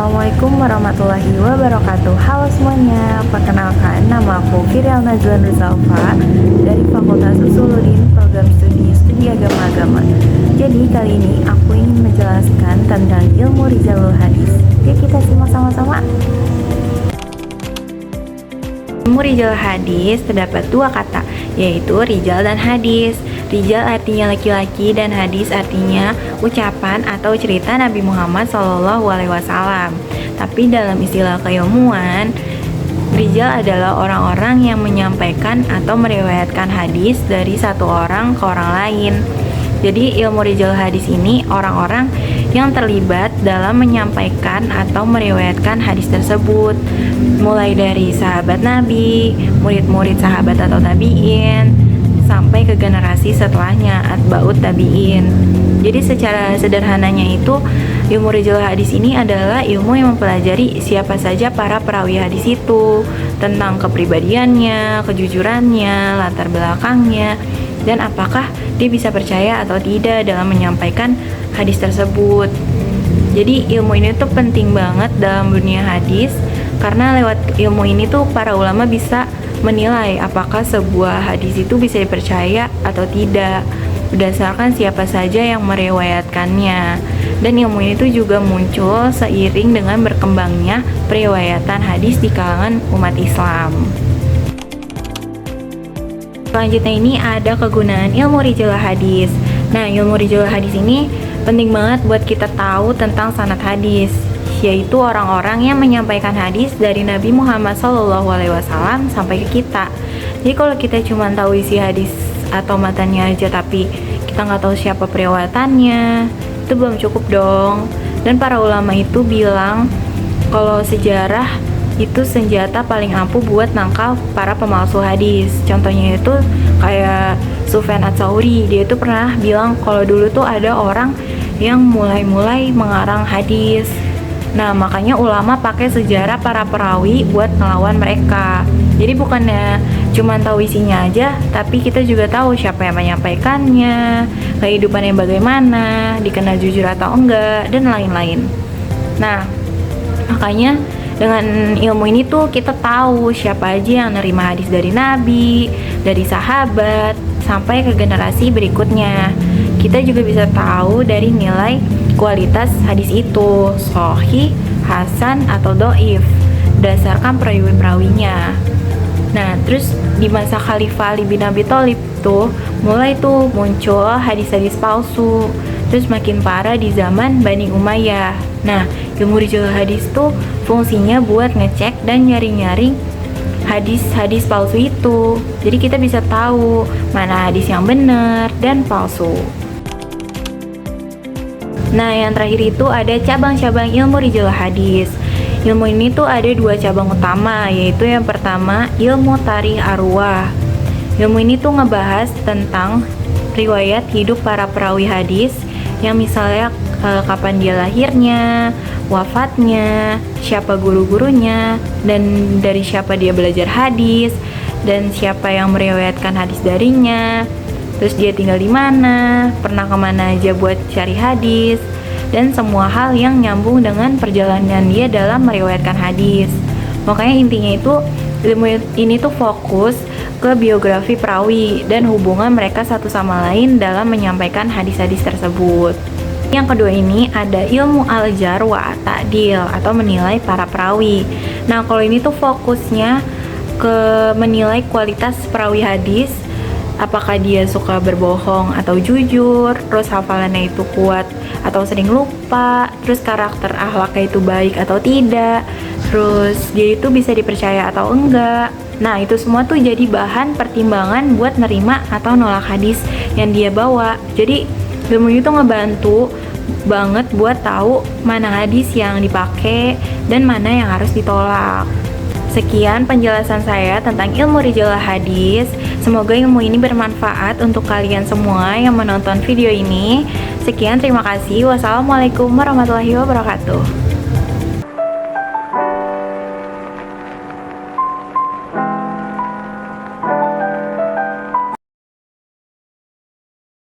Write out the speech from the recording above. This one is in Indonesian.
Assalamualaikum warahmatullahi wabarakatuh. Halo semuanya, perkenalkan nama aku Firial Najwan Rizalfa dari Fakultas Usuluddin Program Studi Agama-Agama. Jadi kali ini aku ingin menjelaskan tentang ilmu Rijalul Hadis. Yuk kita simak sama-sama. Ilmu Rijalul Hadis terdapat dua kata, yaitu rijal dan hadis. Rijal artinya laki-laki dan hadis artinya ucapan atau cerita Nabi Muhammad SAW. Tapi dalam istilah keilmuan, rijal adalah orang-orang yang menyampaikan atau meriwayatkan hadis dari satu orang ke orang lain. Jadi ilmu rijal hadis ini orang-orang yang terlibat dalam menyampaikan atau meriwayatkan hadis tersebut, mulai dari sahabat Nabi, murid-murid sahabat atau tabi'in, sampai ke generasi setelahnya, atba'ut tabi'in. Jadi secara sederhananya itu, ilmu rijal hadis ini adalah ilmu yang mempelajari siapa saja para perawi hadis itu, tentang kepribadiannya, kejujurannya, latar belakangnya, dan apakah dia bisa percaya atau tidak dalam menyampaikan hadis tersebut. Jadi ilmu ini tuh penting banget dalam dunia hadis, karena lewat ilmu ini tuh para ulama bisa menilai apakah sebuah hadis itu bisa dipercaya atau tidak berdasarkan siapa saja yang meriwayatkannya. Dan ilmu ini tuh juga muncul seiring dengan berkembangnya periwayatan hadis di kalangan umat Islam. Selanjutnya ini ada kegunaan ilmu rijal hadis. Nah, ilmu rijal hadis ini penting banget buat kita tahu tentang sanad hadis, yaitu orang-orang yang menyampaikan hadis dari Nabi Muhammad SAW sampai ke kita. Jadi kalau kita cuma tahu isi hadis atau matanya aja tapi kita nggak tahu siapa periwayatannya, itu belum cukup dong. Dan para ulama itu bilang kalau sejarah itu senjata paling ampuh buat nangkal para pemalsu hadis. Contohnya itu kayak Sufyan Ats-Tsauri, dia itu pernah bilang kalau dulu tuh ada orang yang mulai mengarang hadis. Nah, makanya ulama pakai sejarah para perawi buat ngelawan mereka. Jadi bukannya cuma tahu isinya aja, tapi kita juga tahu siapa yang menyampaikannya, kehidupannya bagaimana, dikenal jujur atau enggak, dan lain-lain. Nah, makanya dengan ilmu ini tuh kita tahu siapa aja yang nerima hadis dari Nabi, dari sahabat, sampai ke generasi berikutnya. Kita juga bisa tahu dari nilai kualitas hadis itu, sahih, hasan, atau doif, berdasarkan perawi-perawinya. Nah, terus di masa Khalifah Ali bin Abi Thalib tuh mulai tuh muncul hadis-hadis palsu. Terus makin parah di zaman Bani Umayyah. Nah, ilmu rijal hadis tuh fungsinya buat ngecek dan nyari-nyari hadis-hadis palsu itu. Jadi kita bisa tahu mana hadis yang benar dan palsu. Nah, yang terakhir itu ada cabang-cabang ilmu rijal hadis. Ilmu ini tuh ada dua cabang utama, yaitu yang pertama ilmu tarikh arwah. Ilmu ini tuh ngebahas tentang riwayat hidup para perawi hadis, yang misalnya kapan dia lahirnya, wafatnya, siapa guru-gurunya, dan dari siapa dia belajar hadis, dan siapa yang meriwayatkan hadis darinya. Terus dia tinggal di mana, pernah kemana aja buat cari hadis, dan semua hal yang nyambung dengan perjalanan dia dalam meriwayatkan hadis. Makanya intinya itu ilmu ini tuh fokus ke biografi perawi dan hubungan mereka satu sama lain dalam menyampaikan hadis-hadis tersebut. Yang kedua ini ada ilmu al-jar wa ta'dil atau menilai para perawi. Nah, kalau ini tuh fokusnya ke menilai kualitas perawi hadis, apakah dia suka berbohong atau jujur, terus hafalannya itu kuat atau sering lupa, terus karakter akhlaknya itu baik atau tidak, terus dia itu bisa dipercaya atau enggak. Nah, itu semua tuh jadi bahan pertimbangan buat nerima atau nolak hadis yang dia bawa. Jadi ilmu itu ngebantu banget buat tahu mana hadis yang dipakai dan mana yang harus ditolak. Sekian penjelasan saya tentang ilmu rijal hadis. Semoga ilmu ini bermanfaat untuk kalian semua yang menonton video ini. Sekian, terima kasih. Wassalamualaikum warahmatullahi wabarakatuh.